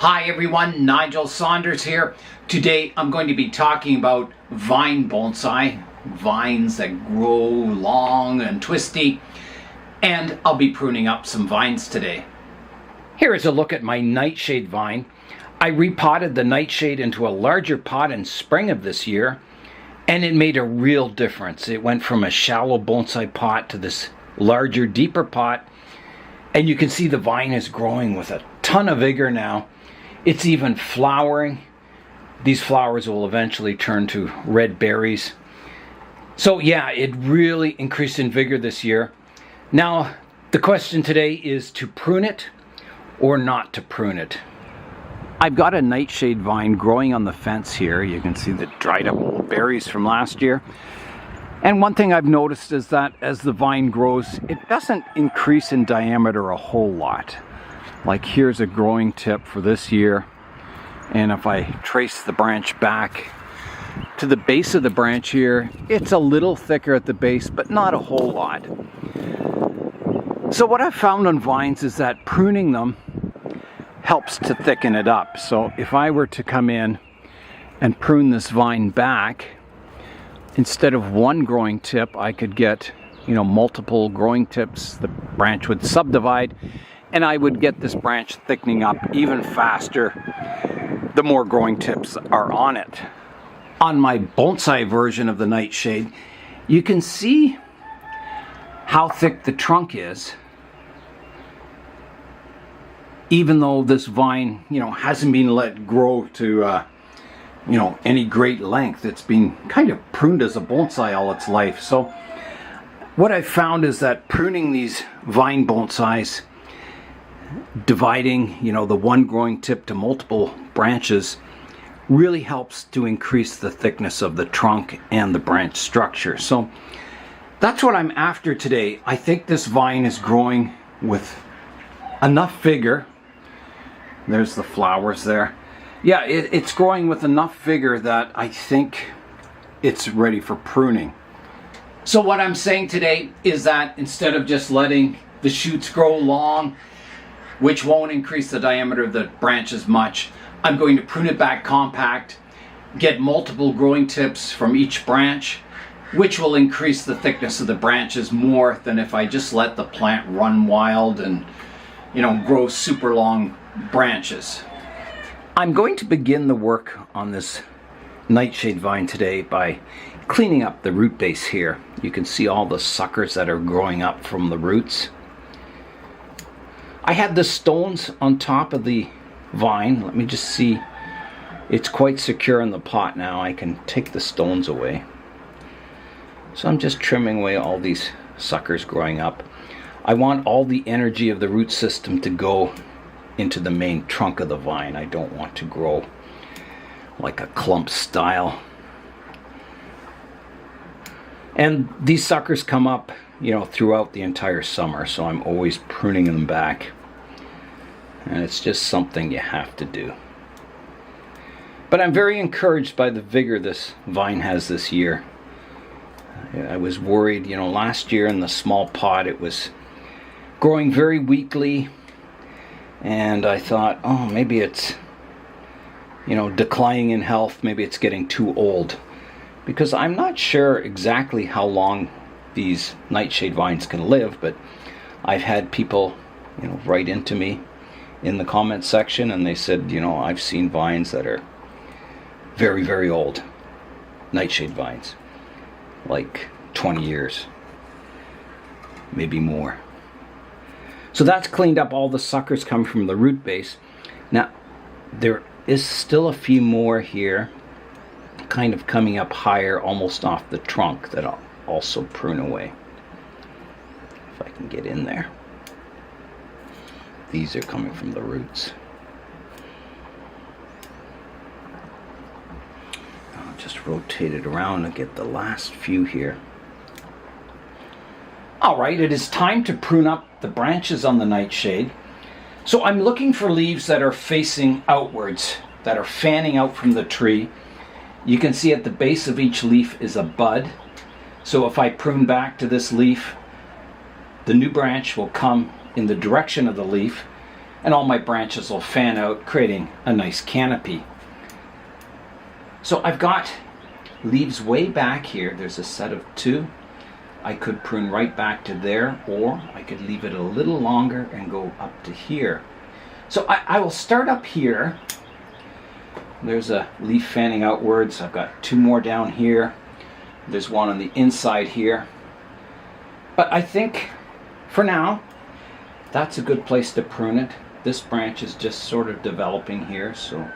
Hi everyone, Nigel Saunders here. Today I'm going to be talking about vine bonsai, vines that grow long and twisty, and I'll be pruning up some vines today. Here is a look at my nightshade vine. I repotted the nightshade into a larger pot in spring of this year, and it made a real difference. It went from a shallow bonsai pot to this larger, deeper pot, and you can see the vine is growing with a ton of vigor now. It's even flowering. These flowers will eventually turn to red berries. So yeah, it really increased in vigor this year. Now, the question today is to prune it or not to prune it. I've got a nightshade vine growing on the fence here. You can see the dried up old berries from last year. And one thing I've noticed is that as the vine grows, it doesn't increase in diameter a whole lot. Like here's a growing tip for this year, and if I trace the branch back to the base of the branch here, it's a little thicker at the base, but not a whole lot. So what I've found on vines is that pruning them helps to thicken it up. So if I were to come in and prune this vine back, instead of one growing tip, I could get, multiple growing tips. The branch would subdivide, and I would get this branch thickening up even faster the more growing tips are on it. On my bonsai version of the nightshade, you can see how thick the trunk is, even though this vine, hasn't been let grow to, any great length. It's been kind of pruned as a bonsai all its life. So what I've found is that pruning these vine bonsais, dividing, the one growing tip to multiple branches, really helps to increase the thickness of the trunk and the branch structure. So that's what I'm after today. I think this vine is growing with enough vigor. There's the flowers there. Yeah, it's growing with enough vigor that I think it's ready for pruning. So what I'm saying today is that instead of just letting the shoots grow long, which won't increase the diameter of the branch as much, I'm going to prune it back compact, get multiple growing tips from each branch, which will increase the thickness of the branches more than if I just let the plant run wild and, grow super long branches. I'm going to begin the work on this nightshade vine today by cleaning up the root base here. You can see all the suckers that are growing up from the roots. I had the stones on top of the vine. Let me just see. It's quite secure in the pot now. I can take the stones away. So I'm just trimming away all these suckers growing up. I want all the energy of the root system to go into the main trunk of the vine. I don't want to grow like a clump style. And these suckers come up, throughout the entire summer, so I'm always pruning them back. And it's just something you have to do. But I'm very encouraged by the vigor this vine has this year. I was worried, last year in the small pot it was growing very weakly, and I thought, oh, maybe it's, declining in health, maybe it's getting too old. Because I'm not sure exactly how long these nightshade vines can live, but I've had people, write into me in the comment section, and they said, I've seen vines that are very, very old, nightshade vines, like 20 years, maybe more. So that's cleaned up all the suckers come from the root base. Now, there is still a few more here, kind of coming up higher, almost off the trunk, that I'll also prune away. If I can get in there. These are coming from the roots. I'll just rotate it around and get the last few here. Alright, it is time to prune up the branches on the nightshade. So I'm looking for leaves that are facing outwards, that are fanning out from the tree. You can see at the base of each leaf is a bud. So if I prune back to this leaf, the new branch will come in the direction of the leaf. and all my branches will fan out, creating a nice canopy. So I've got leaves way back here. There's a set of 2. I could prune right back to there, or I could leave it a little longer and go up to here. So I will start up here. There's a leaf fanning outwards. I've got 2 more down here. There's one on the inside here. But I think for now, that's a good place to prune it. This branch is just sort of developing here, so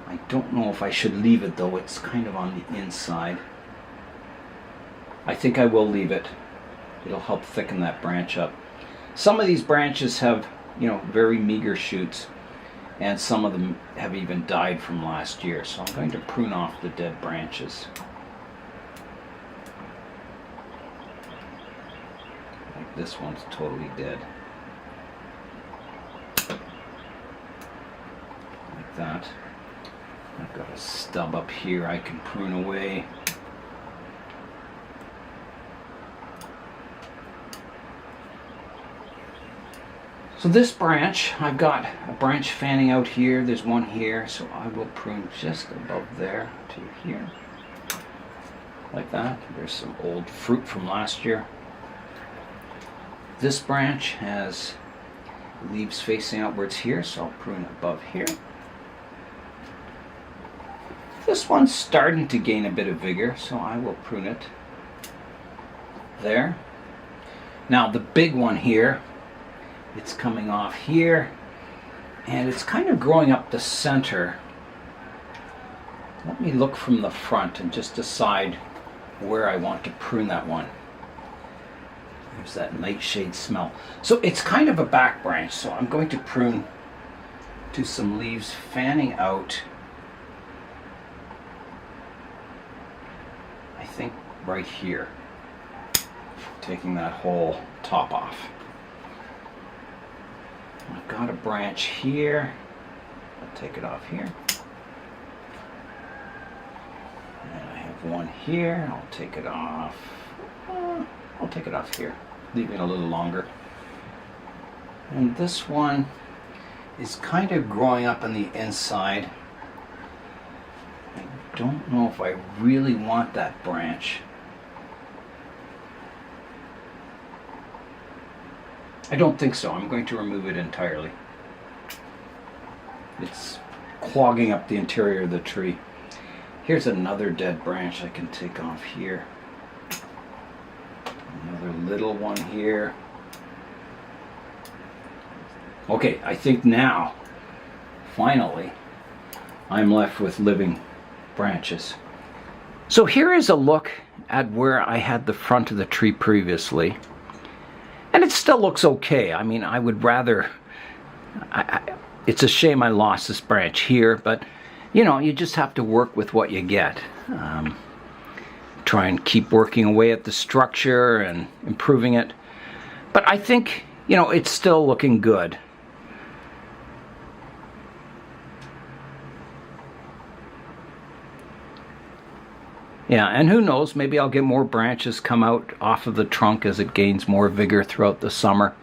I don't know if I should leave it though. It's kind of on the inside. I think I will leave it. It'll help thicken that branch up. Some of these branches have, you know, very meager shoots, and some of them have even died from last year. So I'm going to prune off the dead branches. Like this one's totally dead. Like that. I've got a stub up here I can prune away. So this branch, I've got a branch fanning out here, there's one here, so I will prune just above there to here, like that. There's some old fruit from last year. This branch has leaves facing outwards here, so I'll prune above here. This one's starting to gain a bit of vigor, so I will prune it there. Now the big one here, it's coming off here, and it's kind of growing up the center. Let me look from the front and just decide where I want to prune that one. There's that nightshade smell. So it's kind of a back branch, so I'm going to prune to some leaves fanning out. I think right here, taking that whole top off. I've got a branch here. I'll take it off here. And I have one here. I'll take it off. I'll take it off here, leaving it a little longer. And this one is kind of growing up on the inside. I don't know if I really want that branch. I don't think so. I'm going to remove it entirely. It's clogging up the interior of the tree. Here's another dead branch I can take off here. Another little one here. Okay, I think now, finally, I'm left with living branches. So here is a look at where I had the front of the tree previously. And it still looks okay. I mean, I would rather... it's a shame I lost this branch here, but, you know, you just have to work with what you get. Try and keep working away at the structure and improving it. But I think, you know, it's still looking good. Yeah, and who knows, maybe I'll get more branches come out off of the trunk as it gains more vigor throughout the summer.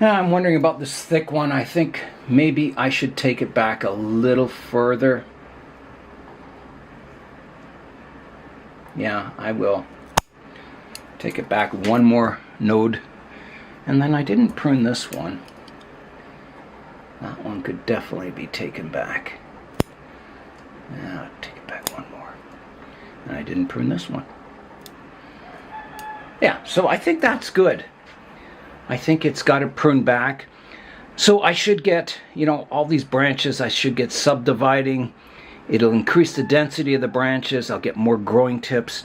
Yeah, I'm wondering about this thick one. I think maybe I should take it back a little further. Yeah, I will. Take it back one more node. And then I didn't prune this one. That one could definitely be taken back. Now take it back one more. And I didn't prune this one. Yeah, so I think that's good. I think it's got to prune back. So I should get, you know, all these branches, I should get subdividing. It'll increase the density of the branches. I'll get more growing tips.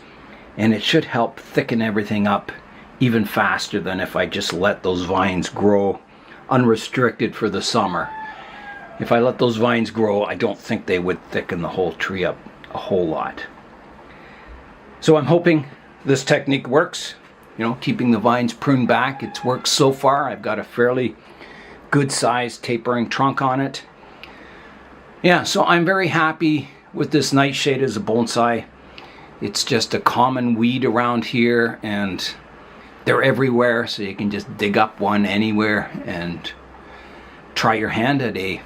And it should help thicken everything up even faster than if I just let those vines grow unrestricted for the summer. If I let those vines grow, I don't think they would thicken the whole tree up a whole lot. So I'm hoping this technique works. You know, keeping the vines pruned back. It's worked so far. I've got a fairly good sized tapering trunk on it. Yeah, so I'm very happy with this Nightshade as a bonsai. It's just a common weed around here, and They're everywhere, so you can just dig up one anywhere and try your hand at a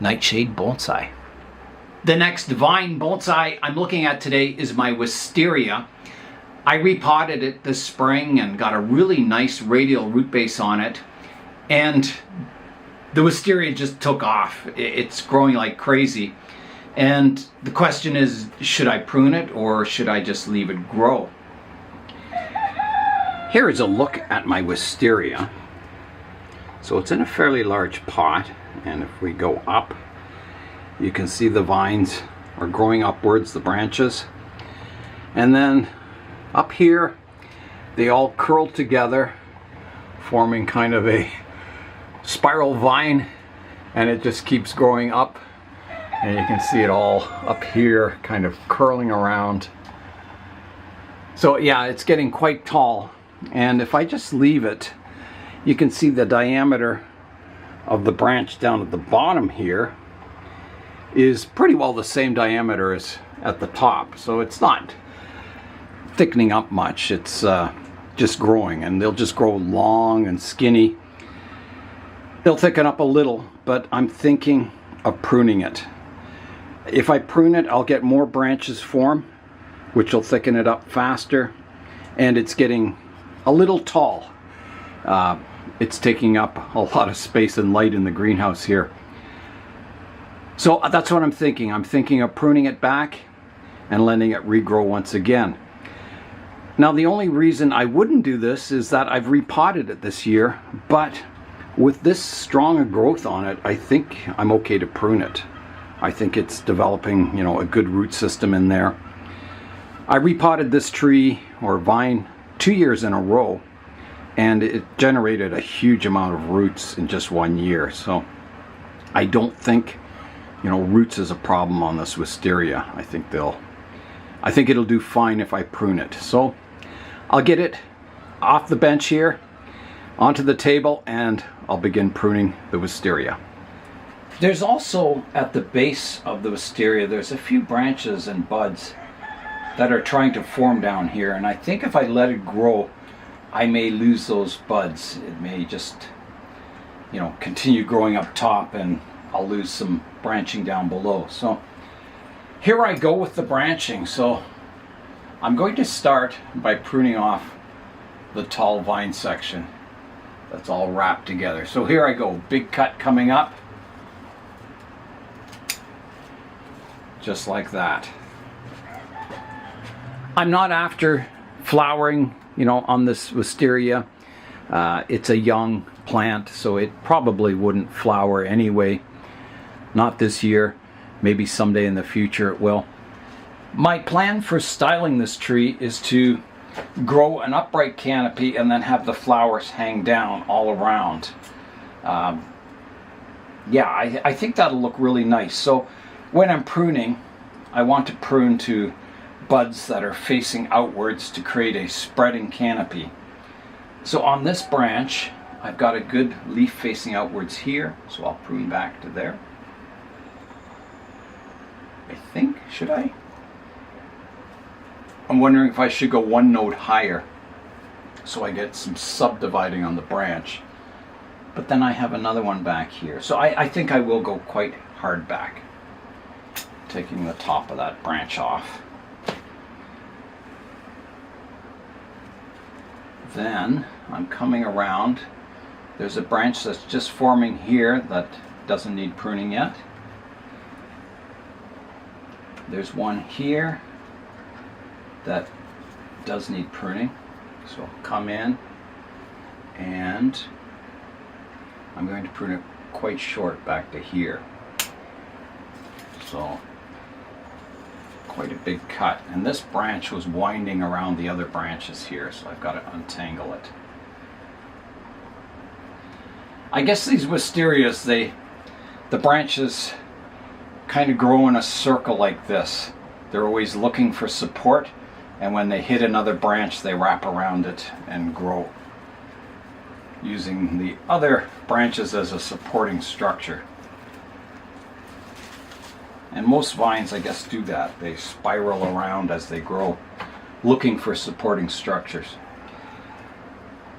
Nightshade bonsai. The next vine bonsai I'm looking at today is my Wisteria. I repotted it this spring and got a really nice radial root base on it. And the Wisteria just took off. It's growing like crazy. And the question is, should I prune it or should I just leave it grow? Here is a look at my Wisteria. So it's in a fairly large pot, and if we go up, you can see the vines are growing upwards, the branches. And then up here, they all curl together, forming kind of a spiral vine, and it just keeps growing up. And you can see it all up here, kind of curling around. So yeah, it's getting quite tall. And if I just leave it, you can see the diameter of the branch down at the bottom here is pretty well the same diameter as at the top. So it's not thickening up much. It's just growing, and they'll just grow long and skinny. They'll thicken up a little, but I'm thinking of pruning it. If I prune it, I'll get more branches form, which will thicken it up faster, and it's getting a little tall. It's taking up a lot of space and light in the greenhouse here. So that's what I'm thinking. I'm thinking of pruning it back and letting it regrow once again. Now, the only reason I wouldn't do this is that I've repotted it this year, but with this strong a growth on it, I think I'm okay to prune it. I think it's developing, you know, a good root system in there. I repotted this tree or vine 2 years in a row, and it generated a huge amount of roots in just 1 year. So I don't think, you know, roots is a problem on this Wisteria. I think it'll do fine if I prune it. So I'll get it off the bench here, onto the table, and I'll begin pruning the Wisteria. There's also, at the base of the Wisteria, there's a few branches and buds that are trying to form down here, and I think if I let it grow, I may lose those buds. It may just, you know, continue growing up top, and I'll lose some branching down below. So here I go with the branching. So I'm going to start by pruning off the tall vine section that's all wrapped together. So here I go, big cut coming up, just like that. I'm not after flowering, you know, on this Wisteria. It's a young plant, so it probably wouldn't flower anyway. Not this year, maybe someday in the future it will. My plan for styling this tree is to grow an upright canopy and then have the flowers hang down all around. Yeah, I think that'll look really nice. So when I'm pruning, I want to prune to buds that are facing outwards to create a spreading canopy. So on this branch, I've got a good leaf facing outwards here, so I'll prune back to there. I think, should I? I'm wondering if I should go one node higher so I get some subdividing on the branch. But then I have another one back here. So I think I will go quite hard back, taking the top of that branch off. Then I'm coming around. There's a branch that's just forming here that doesn't need pruning yet. There's one here that does need pruning. So I'll come in and I'm going to prune it quite short back to here. So quite a big cut, and this branch was winding around the other branches here, so I've got to untangle it. I guess these wisterias, the branches kind of grow in a circle like this. They're always looking for support, and when they hit another branch, they wrap around it and grow, using the other branches as a supporting structure. And most vines, I guess, do that. They spiral around as they grow, looking for supporting structures.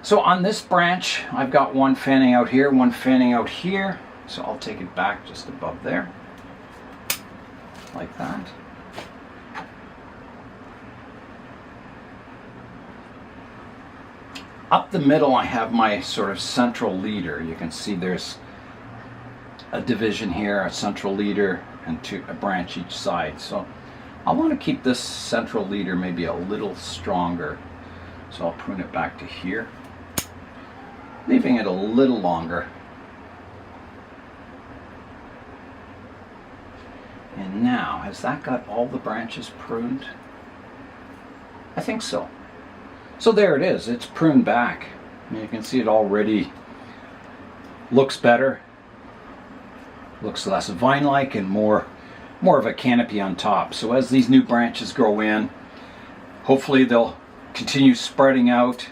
So on this branch, I've got one fanning out here, one fanning out here. So I'll take it back just above there, like that. Up the middle, I have my sort of central leader. You can see there's a division here, a central leader, and a branch each side. So I want to keep this central leader maybe a little stronger. So I'll prune it back to here, leaving it a little longer. And now, has that got all the branches pruned? I think so. So there it is, it's pruned back. And you can see it already looks better, looks less vine-like and more of a canopy on top. So as these new branches grow in, hopefully they'll continue spreading out.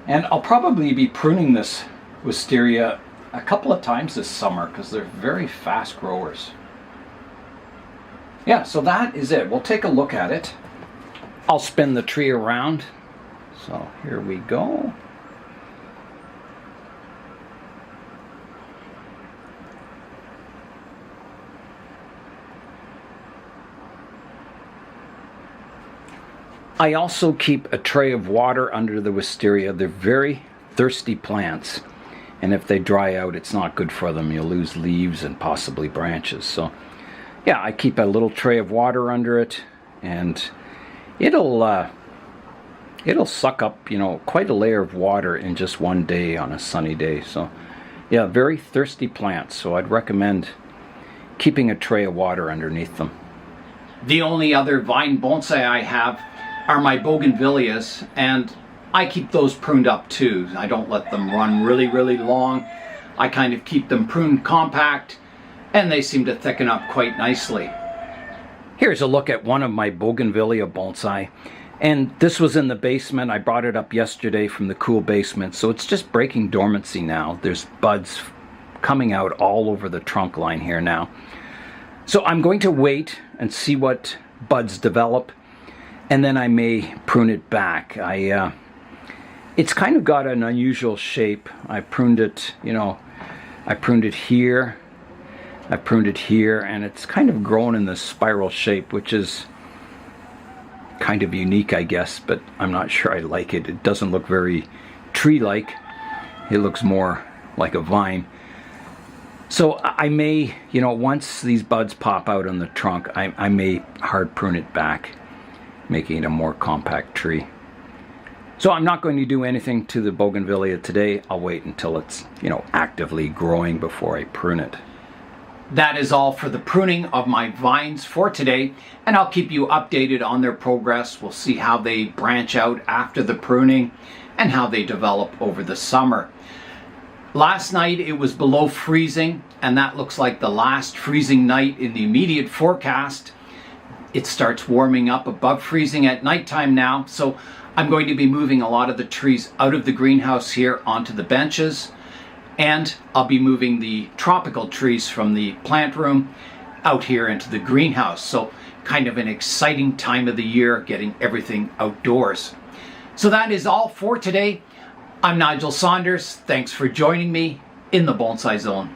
And I'll probably be pruning this wisteria a couple of times this summer because they're very fast growers. Yeah, so that is it. We'll take a look at it. I'll spin the tree around. So here we go. I also keep a tray of water under the wisteria. They're very thirsty plants, and if they dry out, it's not good for them. You'll lose leaves and possibly branches. So yeah, I keep a little tray of water under it, and it'll suck up, you know, quite a layer of water in just one day on a sunny day. So yeah, very thirsty plants. So I'd recommend keeping a tray of water underneath them. The only other vine bonsai I have are my bougainvilleas, and I keep those pruned up too. I don't let them run really, really long. I kind of keep them pruned compact, and they seem to thicken up quite nicely. Here's a look at one of my bougainvillea bonsai. And this was in the basement. I brought it up yesterday from the cool basement. So it's just breaking dormancy now. There's buds coming out all over the trunk line here now. So I'm going to wait and see what buds develop, and then I may prune it back. It's kind of got an unusual shape. I pruned it, you know, I pruned it here, I pruned it here, and it's kind of grown in this spiral shape, which is kind of unique, I guess, but I'm not sure I like it. It doesn't look very tree-like. It looks more like a vine. So I may, you know, once these buds pop out on the trunk, I may hard prune it back, making it a more compact tree. So I'm not going to do anything to the bougainvillea today. I'll wait until it's, you know, actively growing before I prune it. That is all for the pruning of my vines for today, and I'll keep you updated on their progress. We'll see how they branch out after the pruning and how they develop over the summer. Last night it was below freezing, and that looks like the last freezing night in the immediate forecast. It starts warming up above freezing at nighttime now, so I'm going to be moving a lot of the trees out of the greenhouse here onto the benches. And I'll be moving the tropical trees from the plant room out here into the greenhouse. So kind of an exciting time of the year, getting everything outdoors. So that is all for today. I'm Nigel Saunders. Thanks for joining me in the Bonsai Zone.